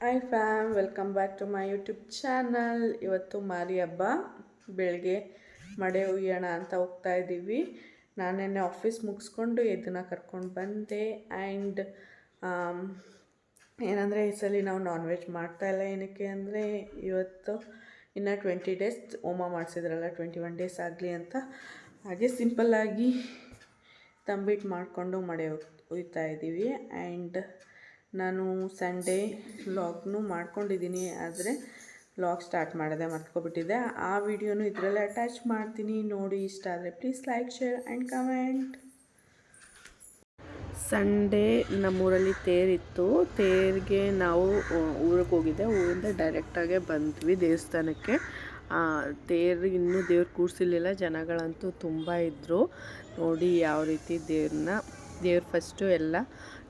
Hi fam, welcome back to my YouTube channel. ಇವತ್ತು ಮಾರಿ ಹಬ್ಬ. ಬೆಳಗ್ಗೆ ಮಡೆ ಹುಯ್ಯೋಣ ಅಂತ ಹೋಗ್ತಾ ಇದ್ದೀವಿ. ನಾನೆನ್ನೆ ಆಫೀಸ್ ಮುಗಿಸ್ಕೊಂಡು ಇದನ್ನು ಕರ್ಕೊಂಡು ಬಂದೆ. ಆ್ಯಂಡ್ ಏನಂದರೆ ಈ ಸಲ ನಾವು ನಾನ್ ವೆಜ್ ಮಾಡ್ತಾಯಿಲ್ಲ. ಏನಕ್ಕೆ ಅಂದರೆ ಇವತ್ತು ಇನ್ನು 20 ಡೇಸ್ ಹೋಮ ಮಾಡಿಸಿದ್ರಲ್ಲ, 21 ಡೇಸ್ ಆಗಲಿ ಅಂತ. ಹಾಗೆ ಸಿಂಪಲ್ಲಾಗಿ ತಂಬಿಟ್ಟು ಮಾಡಿಕೊಂಡು ಮಡೆ ಹುಯ್ತಾ ಇದ್ದೀವಿ. ಆ್ಯಂಡ್ ನಾನು ಸಂಡೇ ವ್ಲಾಗ್ನೂ ಮಾಡ್ಕೊಂಡಿದ್ದೀನಿ, ಆದರೆ ವ್ಲಾಗ್ ಸ್ಟಾರ್ಟ್ ಮಾಡಿದೆ ಮರ್ತ್ಕೊಬಿಟ್ಟಿದ್ದೆ. ಆ ವಿಡಿಯೋನು ಇದರಲ್ಲೇ ಅಟ್ಯಾಚ್ ಮಾಡ್ತೀನಿ, ನೋಡಿ. ಇಷ್ಟ ಆದರೆ please like, share and comment. Sunday ನಮ್ಮೂರಲ್ಲಿ ತೇರಿತ್ತು. ತೇರಿಗೆ ನಾವು ಊರಿಗೆ ಹೋಗಿದ್ದೆ. ಊರಿಂದ ಡೈರೆಕ್ಟಾಗೆ ಬಂದ್ವಿ ದೇವಸ್ಥಾನಕ್ಕೆ. ತೇರು ಇನ್ನೂ ದೇವ್ರು ಕೂರಿಸಿರ್ಲಿಲ್ಲ. ಜನಗಳಂತೂ ತುಂಬ ಇದ್ದರು. ನೋಡಿ ಯಾವ ರೀತಿ ದೇವ್ರು ಫಸ್ಟು ಎಲ್ಲ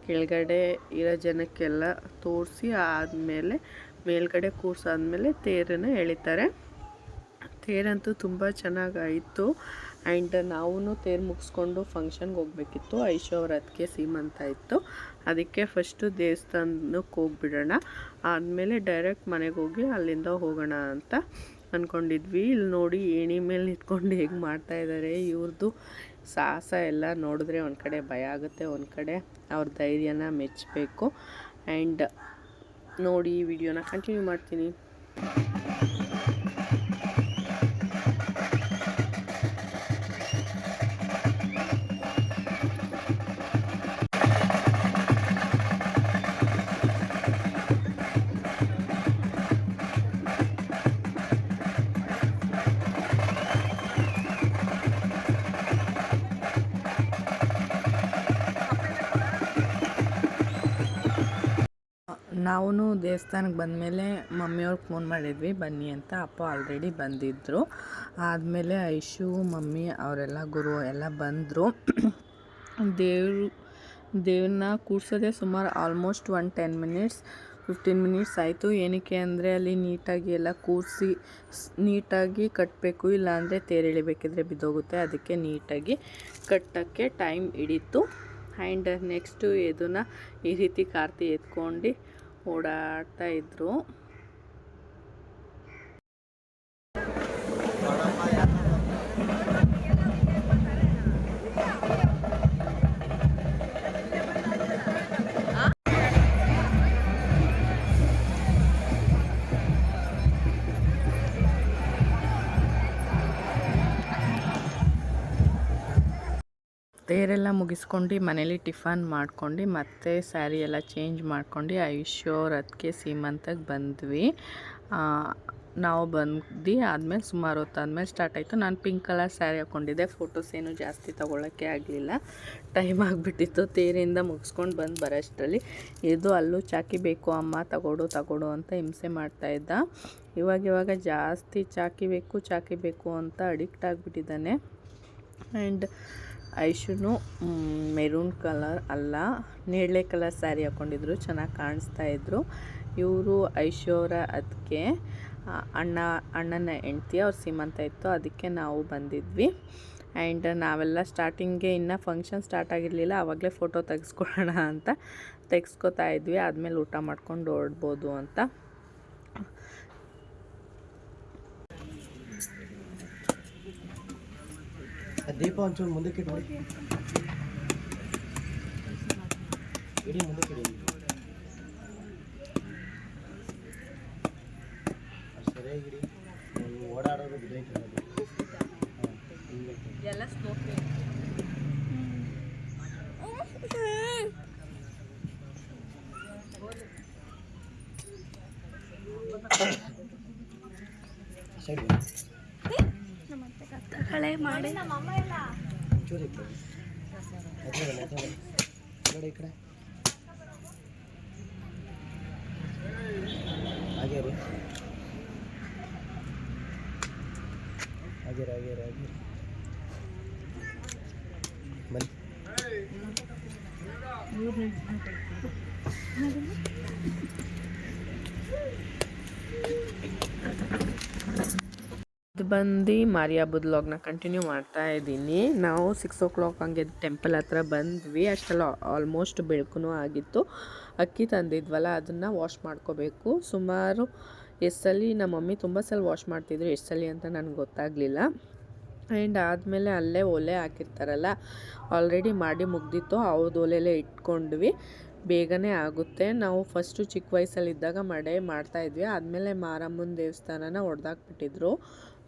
ಕೆಳಗಡೆ ಇರೋ ಜನಕ್ಕೆಲ್ಲ ತೋರಿಸಿ ಆದಮೇಲೆ ಮೇಲ್ಗಡೆ ಕೂರಿಸಾದ್ಮೇಲೆ ತೇರನ್ನು ಎಳಿತಾರೆ. ತೇರಂತೂ ತುಂಬ ಚೆನ್ನಾಗಾಯಿತು. ಆ್ಯಂಡ್ ನಾವು ತೇರು ಮುಗಿಸ್ಕೊಂಡು ಫಂಕ್ಷನ್ಗೆ ಹೋಗಬೇಕಿತ್ತು. ಐಶು ಅವ್ರ ಅದಕ್ಕೆ ಸೀಮಂತ ಇತ್ತು. ಅದಕ್ಕೆ ಫಸ್ಟು ದೇವಸ್ಥಾನಕ್ಕೆ ಹೋಗ್ಬಿಡೋಣ, ಆದಮೇಲೆ ಡೈರೆಕ್ಟ್ ಮನೆಗೆ ಹೋಗಿ ಅಲ್ಲಿಂದ ಹೋಗೋಣ ಅಂತ ಅಂದ್ಕೊಂಡಿದ್ವಿ. ಇಲ್ಲಿ ನೋಡಿ ಏಣಿ ಮೇಲೆ ನಿಂತ್ಕೊಂಡು ಹೇಗೆ ಮಾಡ್ತಾಯಿದ್ದಾರೆ. ಇವ್ರದ್ದು ಸಾಹಸ ಎಲ್ಲ ನೋಡಿದ್ರೆ ಒಂದು ಕಡೆ ಭಯ ಆಗುತ್ತೆ, ಒಂದು ಕಡೆ ಅವ್ರ ಧೈರ್ಯನ ಮೆಚ್ಚಬೇಕು. ಆ್ಯಂಡ್ ನೋಡಿ, ಈ ವಿಡಿಯೋನ ಕಂಟಿನ್ಯೂ ಮಾಡ್ತೀನಿ. ನಾವು ದೇವಸ್ಥಾನಕ್ಕೆ ಬಂದಮೇಲೆ ಮಮ್ಮಿಯವ್ರಿಗೆ ಫೋನ್ ಮಾಡಿದ್ವಿ ಬನ್ನಿ ಅಂತ. ಅಪ್ಪ ಆಲ್ರೆಡಿ ಬಂದಿದ್ದರು. ಆದಮೇಲೆ ಐಶು, ಮಮ್ಮಿ ಅವರೆಲ್ಲ, ಗುರು ಎಲ್ಲ ಬಂದರು. ದೇವ್ರನ್ನ ಕೂರ್ಸೋದೇ ಸುಮಾರು ಆಲ್ಮೋಸ್ಟ್ 10 ಮಿನಿಟ್ಸ್ 15 ಮಿನಿಟ್ಸ್ ಆಯಿತು. ಏನಕ್ಕೆ ಅಂದರೆ ಅಲ್ಲಿ ನೀಟಾಗಿ ಎಲ್ಲ ಕೂರಿಸಿ ನೀಟಾಗಿ ಕಟ್ಟಬೇಕು, ಇಲ್ಲಾಂದರೆ ತೇರು ಎಳಿಬೇಕಿದ್ರೆ ಬಿದ್ದೋಗುತ್ತೆ. ಅದಕ್ಕೆ ನೀಟಾಗಿ ಕಟ್ಟೋಕ್ಕೆ ಟೈಮ್ ಹಿಡಿತು. ಆ್ಯಂಡ್ ನೆಕ್ಸ್ಟು ಇದನ್ನು ಈ ರೀತಿ ಕಾರ್ತಿ ಎತ್ಕೊಂಡು ಓಡಾಡ್ತಾ ಇದ್ರು. ತೇರೆಲ್ಲ ಮುಗಿಸ್ಕೊಂಡು ಮನೇಲಿ ಟಿಫನ್ ಮಾಡ್ಕೊಂಡು ಮತ್ತೆ ಸ್ಯಾರಿ ಎಲ್ಲ ಚೇಂಜ್ ಮಾಡ್ಕೊಂಡು ಐಶು ಅವ್ರ ಅದಕ್ಕೆ ಸೀಮಂತಕ್ಕೆ ಬಂದ್ವಿ. ನಾವು ಬಂದು ಆದಮೇಲೆ ಸುಮಾರು ಹೊತ್ತಾದ್ಮೇಲೆ ಸ್ಟಾರ್ಟ್ ಆಯಿತು. ನಾನು ಪಿಂಕ್ ಕಲರ್ ಸ್ಯಾರಿ ಹಾಕ್ಕೊಂಡಿದ್ದೆ. ಫೋಟೋಸ್ ಏನು ಜಾಸ್ತಿ ತೊಗೊಳ್ಳೋಕ್ಕೆ ಆಗಲಿಲ್ಲ, ಟೈಮ್ ಆಗಿಬಿಟ್ಟಿತ್ತು. ತೇರಿಂದ ಮುಗಿಸ್ಕೊಂಡು ಬರೋಷ್ಟರಲ್ಲಿ ಇದು ಅಲ್ಲೂ ಚಾಕಿ ಬೇಕು ಅಮ್ಮ, ತಗೊಡು ಅಂತ ಹಿಂಸೆ ಮಾಡ್ತಾಯಿದ್ದ. ಇವಾಗ ಜಾಸ್ತಿ ಚಾಕಿ ಬೇಕು ಅಂತ ಅಡಿಕ್ಟ್ ಆಗಿಬಿಟ್ಟಿದ್ದಾನೆ. ಆ್ಯಂಡ್ ಐಶುನು ಮೆರೂನ್ ಕಲರ್ ಅಲ್ಲ, ನೇರಳೆ ಕಲರ್ ಸ್ಯಾರಿ ಹಾಕ್ಕೊಂಡಿದ್ರು, ಚೆನ್ನಾಗಿ ಕಾಣಿಸ್ತಾಯಿದ್ರು. ಇವರು ಐಶು ಅವರ ಅದಕ್ಕೆ ಅಣ್ಣನ ಹೆಂಡ್ತಿ, ಅವ್ರ ಸೀಮಂತ ಇತ್ತು, ಅದಕ್ಕೆ ನಾವು ಬಂದಿದ್ವಿ. ಆ್ಯಂಡ್ ನಾವೆಲ್ಲ ಸ್ಟಾರ್ಟಿಂಗ್ಗೆ ಇನ್ನೂ ಫಂಕ್ಷನ್ ಸ್ಟಾರ್ಟ್ ಆಗಿರಲಿಲ್ಲ, ಆವಾಗಲೇ ಫೋಟೋ ತೆಗೆಸ್ಕೊಳ್ಳೋಣ ಅಂತ ತೆಗೆಸ್ಕೊತಾ ಇದ್ವಿ. ಆದಮೇಲೆ ಊಟ ಮಾಡ್ಕೊಂಡು ಹೊರಡ್ಬೋದು ಅಂತ. ದೀಪ ಒಂಚೂರು ಮುಂದಕ್ಕೆ ಇಡಿ, ಮುಂದಕ್ಕೆ ಇಡಿ. ಸರಿಯಾಗಿಡಿ, ಓಡಾಡೋದು ಬಿಡೈತೆ ಎಲ್ಲ ಸ್ಮೋಕ್. ಸರಿ ಹಳೆ ಮಾಡಿ ಚೂರಿ ಈ ಕಡೆ ಹಾಗೆ ರೀ, ಹಾಗೆ ಬನ್ನಿ. ಇದು ಬಂದು ಮಾರಿ ಹಬ್ಬದ ವ್ಲಾಗ್ನ ಕಂಟಿನ್ಯೂ ಮಾಡ್ತಾ ಇದ್ದೀನಿ. ನಾವು 6 o'clock ಹಂಗೆ ಟೆಂಪಲ್ ಹತ್ರ ಬಂದ್ವಿ. ಅಷ್ಟೆಲ್ಲ ಆಲ್ಮೋಸ್ಟ್ ಬೆಳಕು ಆಗಿತ್ತು. ಅಕ್ಕಿ ತಂದಿದ್ವಲ್ಲ ಅದನ್ನು ವಾಶ್ ಮಾಡ್ಕೋಬೇಕು. ಸುಮಾರು ಎಷ್ಟಲ್ಲಿ ನಮ್ಮ ಮಮ್ಮಿ ತುಂಬ ಸಲ ವಾಶ್ ಮಾಡ್ತಿದ್ರು, ಎಷ್ಟಲ್ಲಿ ಅಂತ ನನಗೆ ಗೊತ್ತಾಗಲಿಲ್ಲ. ಆ್ಯಂಡ್ ಆದಮೇಲೆ ಅಲ್ಲೇ ಒಲೆ ಹಾಕಿರ್ತಾರಲ್ಲ, ಆಲ್ರೆಡಿ ಮಾಡಿ ಮುಗ್ದಿತ್ತು. ಅವ್ರದ್ದು ಒಲೆಯಲ್ಲೇ ಇಟ್ಕೊಂಡ್ವಿ, ಬೇಗನೆ ಆಗುತ್ತೆ. ನಾವು ಫಸ್ಟು ಚಿಕ್ಕ ವಯಸ್ಸಲ್ಲಿದ್ದಾಗ ಮಾಡ್ತಾಯಿದ್ವಿ. ಆದಮೇಲೆ ಮಾರಮ್ಮನ ದೇವಸ್ಥಾನನ ಹೊಡೆದಾಕ್ಬಿಟ್ಟಿದ್ರು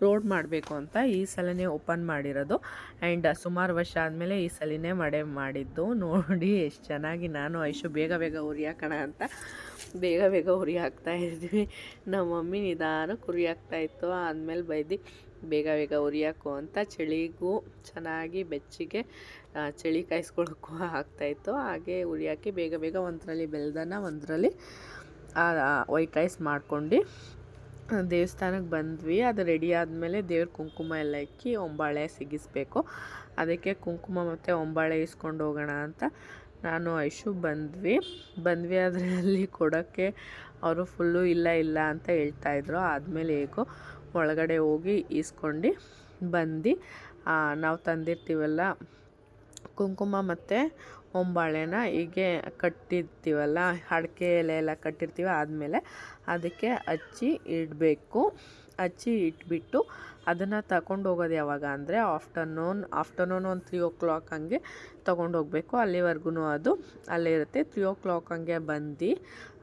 ರೋಡ್ ಮಾಡಬೇಕು ಅಂತ. ಈ ಸಲನೇ ಓಪನ್ ಮಾಡಿರೋದು. ಆ್ಯಂಡ್ ಸುಮಾರು ವರ್ಷ ಆದಮೇಲೆ ಈ ಸಲನೇ ಮಾಡಿದ್ದು. ನೋಡಿ ಎಷ್ಟು ಚೆನ್ನಾಗಿ ನಾನು ಐಶು ಬೇಗ ಬೇಗ ಉರಿ ಹಾಕೋಣ ಅಂತ ಬೇಗ ಉರಿ ಹಾಕ್ತಾಯಿದ್ವಿ. ನಮ್ಮ ಮಮ್ಮಿ ನಿಧಾನಕ್ಕೆ ಉರಿ ಹಾಕ್ತಾಯಿತ್ತು. ಆದಮೇಲೆ ಬೈದು ಬೇಗ ಉರಿ ಹಾಕು ಅಂತ. ಚಳಿಗೂ ಚೆನ್ನಾಗಿ ಬೆಚ್ಚಿಗೆ ಚಳಿ ಕಾಯಿಸ್ಕೊಳ್ಳೋಕ್ಕೂ ಆಗ್ತಾಯಿತ್ತು. ಹಾಗೆ ಉರಿ ಹಾಕಿ ಬೇಗ ಒಂದರಲ್ಲಿ ಬೆಲ್ದನ ಒಂದರಲ್ಲಿ ವೈಟ್ ರೈಸ್ ಮಾಡ್ಕೊಂಡು ದೇವಸ್ಥಾನಕ್ಕೆ ಬಂದ್ವಿ. ಅದು ರೆಡಿ ಆದಮೇಲೆ ದೇವ್ರ ಕುಂಕುಮ ಎಲ್ಲ ಇಕ್ಕಿ ಒಂಬಾಳೆ ಸಿಗಿಸ್ಬೇಕು. ಅದಕ್ಕೆ ಕುಂಕುಮ ಮತ್ತು ಒಂಬಾಳೆ ಇಸ್ಕೊಂಡು ಹೋಗೋಣ ಅಂತ ನಾನು ಐಶು ಬಂದ್ವಿ. ಆದರೆ ಅಲ್ಲಿ ಕೊಡೋಕ್ಕೆ ಅವರು ಫುಲ್ಲು ಇಲ್ಲ ಅಂತ ಹೇಳ್ತಾಯಿದ್ರು. ಆದಮೇಲೆ ಹೇಗೋ ಒಳಗಡೆ ಹೋಗಿ ಈಸ್ಕೊಂಡು ಬಂದು ನಾವು ತಂದಿರ್ತೀವಲ್ಲ ಕುಂಕುಮ ಮತ್ತು ಒಂಬಾಳೆನ ಹೀಗೆ ಕಟ್ಟಿರ್ತೀವಲ್ಲ, ಅಡಿಕೆ ಎಲೆ ಎಲ್ಲ ಕಟ್ಟಿರ್ತೀವಿ. ಆದಮೇಲೆ ಅದಕ್ಕೆ ಹಚ್ಚಿ ಇಟ್ಬಿಟ್ಟು ಅದನ್ನು ತಗೊಂಡು ಹೋಗೋದು ಯಾವಾಗ ಅಂದರೆ ಆಫ್ಟರ್ನೂನ್ ಒಂದು 3 o'clock ಹಂಗೆ ತೊಗೊಂಡೋಗ್ಬೇಕು. ಅಲ್ಲಿವರೆಗೂ ಅದು ಅಲ್ಲೇ ಇರುತ್ತೆ. 3 o'clock ಹಂಗೆ ಬಂದು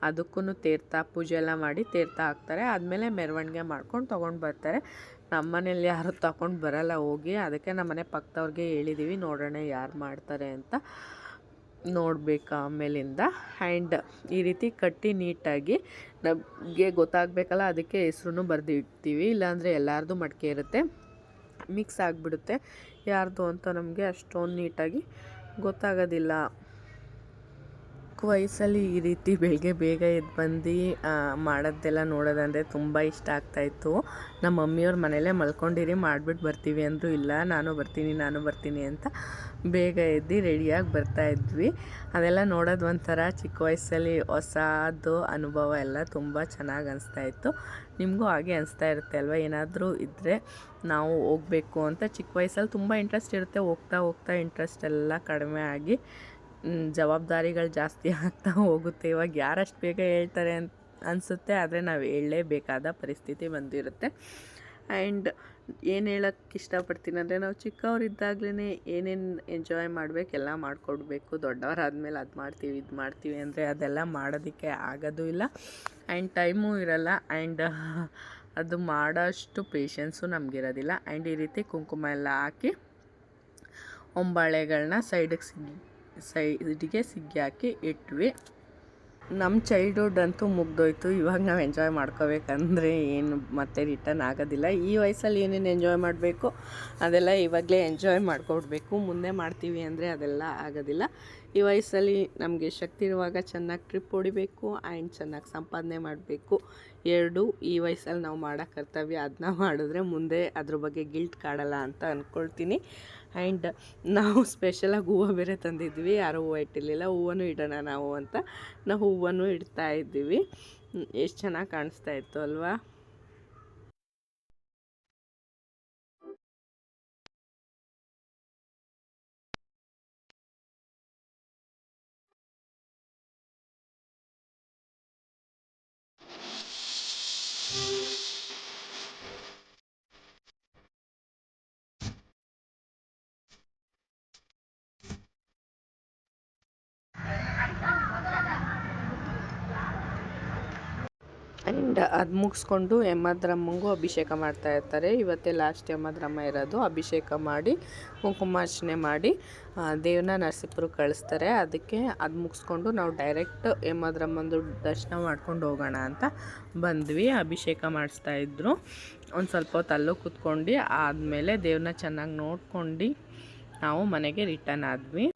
ಅದಕ್ಕೂ ಪೂಜೆ ಎಲ್ಲ ಮಾಡಿ ತೀರ್ಥ ಹಾಕ್ತಾರೆ. ಆದಮೇಲೆ ಮೆರವಣಿಗೆ ಮಾಡ್ಕೊಂಡು ತೊಗೊಂಡು ಬರ್ತಾರೆ. ನಮ್ಮ ಮನೇಲಿ ಯಾರು ತಗೊಂಡು ಬರಲ್ಲ ಹೋಗಿ. ಅದಕ್ಕೆ ನಮ್ಮ ಮನೆ ಪಕ್ಕದವ್ರಿಗೆ ಹೇಳಿದ್ದೀವಿ, ನೋಡೋಣ ಯಾರು ಮಾಡ್ತಾರೆ ಅಂತ ನೋಡಬೇಕು ಆಮೇಲಿಂದ. ಆ್ಯಂಡ್ ಈ ರೀತಿ ಕಟ್ಟಿ ನೀಟಾಗಿ ನಮಗೆ ಗೊತ್ತಾಗಬೇಕಲ್ಲ, ಅದಕ್ಕೆ ಹೆಸ್ರು ಬರೆದು ಇಡ್ತೀವಿ. ಇಲ್ಲಾಂದರೆ ಎಲ್ಲರದು ಮಡಿಕೆ ಇರುತ್ತೆ, ಮಿಕ್ಸ್ ಆಗಿಬಿಡುತ್ತೆ. ಯಾರ್ದು ಅಂತ ನಮಗೆ ಅಷ್ಟೊಂದು ನೀಟಾಗಿ ಗೊತ್ತಾಗೋದಿಲ್ಲ. ವಯಸ್ಸಲ್ಲಿ ಈ ರೀತಿ ಬೆಳಗ್ಗೆ ಬೇಗ ಎದ್ದು ಬಂದು ಮಾಡೋದೆಲ್ಲ ನೋಡೋದಂದರೆ ತುಂಬ ಇಷ್ಟ ಆಗ್ತಾಯಿತ್ತು. ನಮ್ಮ ಮಮ್ಮಿಯವ್ರ ಮನೇಲೇ ಮಲ್ಕೊಂಡಿರಿ ಮಾಡಿಬಿಟ್ಟು ಬರ್ತೀವಿ ಅಂದರು. ಇಲ್ಲ ನಾನು ಬರ್ತೀನಿ ಅಂತ ಬೇಗ ಎದ್ದು ರೆಡಿಯಾಗಿ ಬರ್ತಾಯಿದ್ವಿ. ಅದೆಲ್ಲ ನೋಡೋದು ಒಂಥರ ಚಿಕ್ಕ ವಯಸ್ಸಲ್ಲಿ ಹೊಸದು ಅನುಭವ ಎಲ್ಲ ತುಂಬ ಚೆನ್ನಾಗಿ ಅನಿಸ್ತಾಯಿತ್ತು. ನಿಮಗೂ ಹಾಗೆ ಅನಿಸ್ತಾ ಇರುತ್ತೆ ಅಲ್ವ? ಏನಾದರೂ ಇದ್ದರೆ ನಾವು ಹೋಗಬೇಕು ಅಂತ ಚಿಕ್ಕ ವಯಸ್ಸಲ್ಲಿ ತುಂಬ ಇಂಟ್ರೆಸ್ಟ್ ಇರುತ್ತೆ. ಹೋಗ್ತಾ ಇಂಟ್ರೆಸ್ಟ್ ಎಲ್ಲ ಕಡಿಮೆ ಆಗಿ ಜವಾಬ್ದಾರಿಗಳು ಜಾಸ್ತಿ ಆಗ್ತಾ ಹೋಗುತ್ತೆ. ಇವಾಗ ಯಾರಷ್ಟು ಬೇಗ ಹೇಳ್ತಾರೆ ಅಂತ ಅನಿಸುತ್ತೆ, ಆದರೆ ನಾವು ಹೇಳಲೇಬೇಕಾದ ಪರಿಸ್ಥಿತಿ ಬಂದಿರುತ್ತೆ. ಆ್ಯಂಡ್ ಏನು ಹೇಳೋಕ್ಕೆ ಇಷ್ಟಪಡ್ತೀನಿ ಅಂದರೆ, ನಾವು ಚಿಕ್ಕವರಿದ್ದಾಗಲೇ ಏನೇನು ಎಂಜಾಯ್ ಮಾಡಬೇಕು ಎಲ್ಲ ಮಾಡಿಕೊಡ್ಬೇಕು. ದೊಡ್ಡವರಾದ್ಮೇಲೆ ಅದು ಮಾಡ್ತೀವಿ ಇದು ಮಾಡ್ತೀವಿ ಅಂದರೆ ಅದೆಲ್ಲ ಮಾಡೋದಕ್ಕೆ ಆಗೋದು ಇಲ್ಲ. ಆ್ಯಂಡ್ ಟೈಮೂ ಇರೋಲ್ಲ. ಆ್ಯಂಡ್ ಅದು ಮಾಡೋಷ್ಟು ಪೇಷನ್ಸು ನಮಗಿರೋದಿಲ್ಲ. ಆ್ಯಂಡ್ ಈ ರೀತಿ ಕುಂಕುಮ ಎಲ್ಲ ಹಾಕಿ ಒಂಬಾಳೆಗಳನ್ನ ಸೈಡಿಗೆ ಸಿಗ್ಗಿ ಹಾಕಿ ಇಟ್ವಿ. ನಮ್ಮ ಚೈಲ್ಡ್ಹುಡ್ ಅಂತೂ ಮುಗ್ದೋಯ್ತು. ಇವಾಗ ನಾವು ಎಂಜಾಯ್ ಮಾಡ್ಕೋಬೇಕಂದ್ರೆ ಏನು ಮತ್ತೆ ರಿಟರ್ನ್ ಆಗೋದಿಲ್ಲ. ಈ ವಯಸ್ಸಲ್ಲಿ ಏನೇನು ಎಂಜಾಯ್ ಮಾಡಬೇಕು ಅದೆಲ್ಲ ಇವಾಗಲೇ ಎಂಜಾಯ್ ಮಾಡ್ಕೊಡ್ಬೇಕು. ಮುಂದೆ ಮಾಡ್ತೀವಿ ಅಂದರೆ ಅದೆಲ್ಲ ಆಗೋದಿಲ್ಲ. ಈ ವಯಸ್ಸಲ್ಲಿ ನಮಗೆ ಶಕ್ತಿ ಇರುವಾಗ ಚೆನ್ನಾಗಿ ಟ್ರಿಪ್ ಹೊಡಿಬೇಕು ಆ್ಯಂಡ್ ಚೆನ್ನಾಗಿ ಸಂಪಾದನೆ ಮಾಡಬೇಕು. ಎರಡೂ ಈ ವಯಸ್ಸಲ್ಲಿ ನಾವು ಮಾಡೋ ಕರ್ತವ್ಯ. ಅದನ್ನ ಮಾಡಿದ್ರೆ ಮುಂದೆ ಅದ್ರ ಬಗ್ಗೆ ಗಿಲ್ಟ್ ಕಾಡಲ್ಲ ಅಂತ ಅಂದ್ಕೊಳ್ತೀನಿ. ಆ್ಯಂಡ್ ನಾವು ಸ್ಪೆಷಲಾಗಿ ಹೂವು ಬೇರೆ ತಂದಿದ್ವಿ. ಯಾರೂ ಹೂವು ಇಟ್ಟಿರಲಿಲ್ಲ. ಹೂವನ್ನು ಇಡೋಣ ನಾವು ಅಂತ ನಾವು ಹೂವನ್ನು ಇಡ್ತಾಯಿದ್ದೀವಿ. ಎಷ್ಟು ಚೆನ್ನಾಗಿ ಕಾಣಿಸ್ತಾ ಇತ್ತು ಅಲ್ವಾ? ಆ್ಯಂಡ್ ಅದು ಮುಗಿಸ್ಕೊಂಡು ಯಮಧರ್ಮಂಗೂ ಅಭಿಷೇಕ ಮಾಡ್ತಾ ಇರ್ತಾರೆ. ಇವತ್ತೇ ಲಾಸ್ಟ್ ಯಮಧರ್ಮ ಇರೋದು. ಅಭಿಷೇಕ ಮಾಡಿ ಕುಂಕುಮಾರ್ಚನೆ ಮಾಡಿ ದೇವ್ರನ್ನ ನರಸೀಪುರಕ್ಕೆ ಕಳಿಸ್ತಾರೆ. ಅದಕ್ಕೆ ಅದು ಮುಗಿಸ್ಕೊಂಡು ನಾವು ಡೈರೆಕ್ಟ್ ಯಮಧರ್ಮಂದು ದರ್ಶನ ಮಾಡ್ಕೊಂಡು ಹೋಗೋಣ ಅಂತ ಬಂದ್ವಿ. ಅಭಿಷೇಕ ಮಾಡಿಸ್ತಾಯಿದ್ರು. ಒಂದು ಸ್ವಲ್ಪ ಹೊತ್ತು ಅಲ್ಲೂ ಕೂತ್ಕೊಂಡು ಆದಮೇಲೆ ದೇವ್ರನ್ನ ಚೆನ್ನಾಗಿ ನೋಡ್ಕೊಂಡು ನಾವು ಮನೆಗೆ ರಿಟರ್ನ್ ಆದ್ವಿ.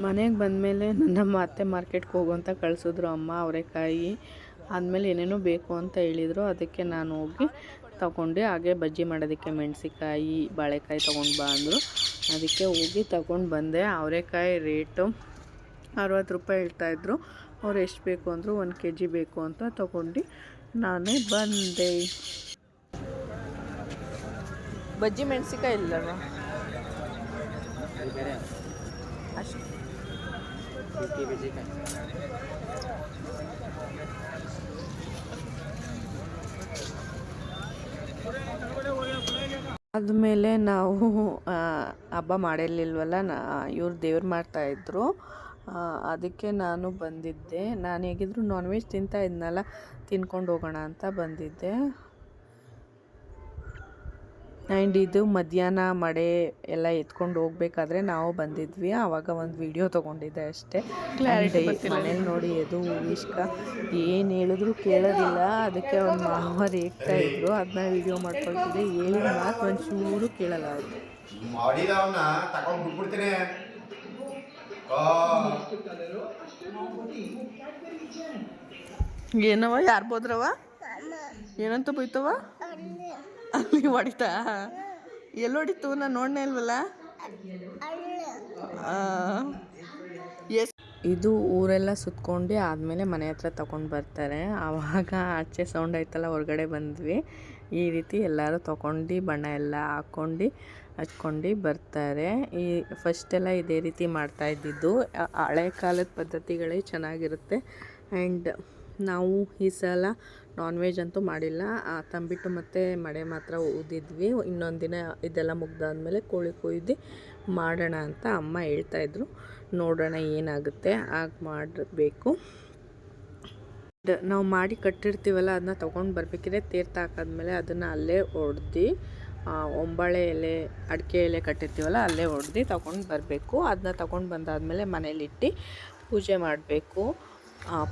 ಮನೆಗೆ ಬಂದಮೇಲೆ ನಮ್ಮ ಅತ್ತೆ ಮಾರ್ಕೆಟ್ಗೆ ಹೋಗು ಅಂತ ಕಳಿಸಿದ್ರು ಅಮ್ಮ. ಅವರೆಕಾಯಿ ಆದಮೇಲೆ ಏನೇನೋ ಬೇಕು ಅಂತ ಹೇಳಿದರು, ಅದಕ್ಕೆ ನಾನು ಹೋಗಿ ತಗೊಂಡೆ. ಹಾಗೆ ಬಜ್ಜಿ ಮಾಡೋದಕ್ಕೆ ಮೆಣಸಿಕಾಯಿ ಬಾಳೆಕಾಯಿ ತೊಗೊಂಡು ಬಾ ಅಂದರು, ಅದಕ್ಕೆ ಹೋಗಿ ತಗೊಂಡು ಬಂದೆ. ಅವರೆಕಾಯಿ ರೇಟು 60 ರೂಪಾಯಿ ಹೇಳ್ತಾಯಿದ್ರು. ಅವ್ರು ಎಷ್ಟು ಬೇಕು ಅಂದರು, 1 kg ಬೇಕು ಅಂತ ತೊಗೊಂಡು ನಾನೇ ಬಂದೆ. ಬಜ್ಜಿ ಮೆಣಸಿಕಾಯಿ ಇಲ್ಲವ ಅಷ್ಟು. ಆದಮೇಲೆ ನಾವು ಹಬ್ಬ ಮಾಡಿರಲಿಲ್ವಲ್ಲ, ಇವ್ರು ದೇವ್ರು ಮಾಡ್ತಾಯಿದ್ರು, ಅದಕ್ಕೆ ನಾನು ಬಂದಿದ್ದೆ. ನಾನು ಹೇಗಿದ್ರು ನಾನ್ ವೆಜ್ ತಿಂತಾ ಇದ್ನಲ್ಲ, ತಿನ್ಕೊಂಡು ಹೋಗೋಣ ಅಂತ ಬಂದಿದ್ದೆ. ಆ್ಯಂಡ್ ಇದು ಮಧ್ಯಾಹ್ನ ಮಳೆ ಎಲ್ಲ ಎತ್ಕೊಂಡು ಹೋಗ್ಬೇಕಾದ್ರೆ ನಾವು ಬಂದಿದ್ವಿ. ಆವಾಗ ಒಂದು ವಿಡಿಯೋ ತೊಗೊಂಡಿದ್ದೆ ಅಷ್ಟೇ. ಮನೇಲಿ ನೋಡಿ ಅದು ಇಷ್ಟ ಏನು ಹೇಳಿದ್ರು ಕೇಳೋದಿಲ್ಲ, ಅದಕ್ಕೆ ಅವ್ನ ಮಾವ ರೇಗ್ತಾ ಇದ್ರು, ಅದನ್ನ ವಿಡಿಯೋ ಮಾಡ್ಕೊಳ್ತಿದ್ದೆ. ಹೇಳಿದ ಮಾತು ಒಂಚೂರು ಕೇಳಲ್ಲ ಅದು. ಏನವ ಯಾರು ಬೋದ್ರವ ಏನಂತ ಬೈತವ ಅಲ್ಲಿ ಹೊಡಿತಾ? ಎಲ್ಲಿ ಹೊಡಿತು? ನಾನು ನೋಡನೇ ಇಲ್ವಲ್ಲ. ಇದು ಊರೆಲ್ಲ ಸುತ್ಕೊಂಡು ಆದಮೇಲೆ ಮನೆ ಹತ್ರ ತೊಗೊಂಡು ಬರ್ತಾರೆ. ಆವಾಗ ಆಚೆ ಸೌಂಡ್ ಆಯ್ತಲ್ಲ, ಹೊರಗಡೆ ಬಂದ್ವಿ. ಈ ರೀತಿ ಎಲ್ಲರೂ ತೊಗೊಂಡು ಬಣ್ಣ ಎಲ್ಲ ಹಾಕ್ಕೊಂಡು ಹಚ್ಕೊಂಡು ಬರ್ತಾರೆ. ಈ ಫಸ್ಟೆಲ್ಲ ಇದೇ ರೀತಿ ಮಾಡ್ತಾಯಿದ್ದಿದ್ದು. ಹಳೆ ಕಾಲದ ಪದ್ಧತಿಗಳೇ ಚೆನ್ನಾಗಿರುತ್ತೆ. ಆ್ಯಂಡ್ ನಾವು ಈ ಸಲ ನಾನ್ ವೆಜ್ ಅಂತೂ ಮಾಡಿಲ್ಲ, ತಂಬಿಟ್ಟು ಮತ್ತು ಮಡೆ ಮಾತ್ರ ಊದಿದ್ವಿ. ಇನ್ನೊಂದು ದಿನ ಇದೆಲ್ಲ ಮುಗ್ದಾದ್ಮೇಲೆ ಕೋಳಿ ಕೊಯ್ದು ಮಾಡೋಣ ಅಂತ ಅಮ್ಮ ಹೇಳ್ತಾಯಿದ್ರು. ನೋಡೋಣ ಏನಾಗುತ್ತೆ, ಆಗ ಮಾಡಬೇಕು. ನಾವು ಮಾಡಿ ಕಟ್ಟಿರ್ತೀವಲ್ಲ, ಅದನ್ನ ತೊಗೊಂಡು ಬರಬೇಕಿದ್ರೆ ತೀರ್ಥ ಹಾಕಾದ್ಮೇಲೆ ಅದನ್ನು ಅಲ್ಲೇ ಹೊಡ್ದು, ಒಂಬಾಳೆ ಎಲೆ ಅಡಿಕೆ ಎಲೆ ಕಟ್ಟಿರ್ತೀವಲ್ಲ ಅಲ್ಲೇ ಹೊಡ್ದು ತೊಗೊಂಡು ಬರಬೇಕು. ಅದನ್ನ ತೊಗೊಂಡು ಬಂದಾದಮೇಲೆ ಮನೇಲಿಟ್ಟು ಪೂಜೆ ಮಾಡಬೇಕು.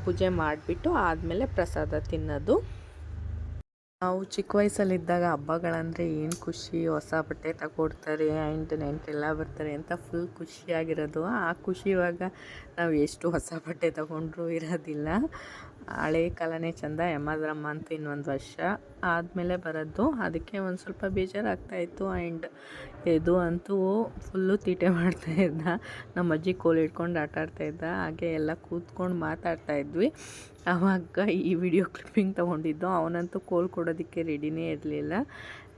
ಪೂಜೆ ಮಾಡಿಬಿಟ್ಟು ಆದಮೇಲೆ ಪ್ರಸಾದ ತಿನ್ನೋದು. ನಾವು ಚಿಕ್ಕ ವಯಸ್ಸಲ್ಲಿದ್ದಾಗ ಹಬ್ಬಗಳಂದರೆ ಏನು ಖುಷಿ, ಹೊಸ ಬಟ್ಟೆ ತಗೊಡ್ತಾರೆ ಆ್ಯಂಡ್ ನೆಂಟರೆಲ್ಲ ಬರ್ತಾರೆ ಅಂತ ಫುಲ್ ಖುಷಿಯಾಗಿರೋದು. ಆ ಖುಷಿ ಇವಾಗ ನಾವು ಎಷ್ಟು ಹೊಸ ಬಟ್ಟೆ ತಗೊಂಡ್ರೂ ಇರೋದಿಲ್ಲ. ಹಳೆ ಕಾಲನೇ ಚೆಂದ. ಯಮದ್ರಮ್ಮ ಅಂತೂ ಇನ್ನೊಂದು ವರ್ಷ ಆದಮೇಲೆ ಬರೋದು, ಅದಕ್ಕೆ ಒಂದು ಸ್ವಲ್ಪ ಬೇಜಾರಾಗ್ತಾಯಿತ್ತು. ಆ್ಯಂಡ್ ಇದು ಅಂತೂ ಫುಲ್ಲು ತೀಟೆ ಮಾಡ್ತಾಯಿದ್ದ. ನಮ್ಮ ಅಜ್ಜಿ ಕೋಲ್ ಹಿಡ್ಕೊಂಡು ಆಟ ಆಡ್ತಾಯಿದ್ದ, ಹಾಗೆ ಎಲ್ಲ ಕೂತ್ಕೊಂಡು ಮಾತಾಡ್ತಾಯಿದ್ವಿ. ಆವಾಗ ಈ ವಿಡಿಯೋ ಕ್ಲಿಪ್ಪಿಂಗ್ ತೊಗೊಂಡಿದ್ದು. ಅವನಂತೂ ಕೋಲ್ ಕೊಡೋದಕ್ಕೆ ರೆಡಿನೇ ಇರಲಿಲ್ಲ.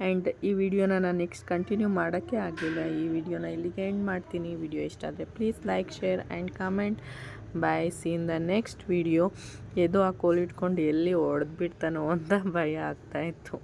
ಆ್ಯಂಡ್ ಈ ವಿಡಿಯೋನ ನಾನು ನೆಕ್ಸ್ಟ್ ಕಂಟಿನ್ಯೂ ಮಾಡೋಕ್ಕೆ ಆಗಲಿಲ್ಲ. ಈ ವಿಡಿಯೋನ ಇಲ್ಲಿಗೆ ಎಂಡ್ ಮಾಡ್ತೀನಿ. ಈ ವಿಡಿಯೋ ಇಷ್ಟ ಆದರೆ please like, share and comment. Bye, see in the next video. ಆ ಕೋಲ್ ಇಟ್ಕೊಂಡು ಎಲ್ಲಿ ಹೊಡೆದ್ಬಿಡ್ತಾನೋ ಅಂತ ಭಯ ಆಗ್ತಾಯಿತ್ತು.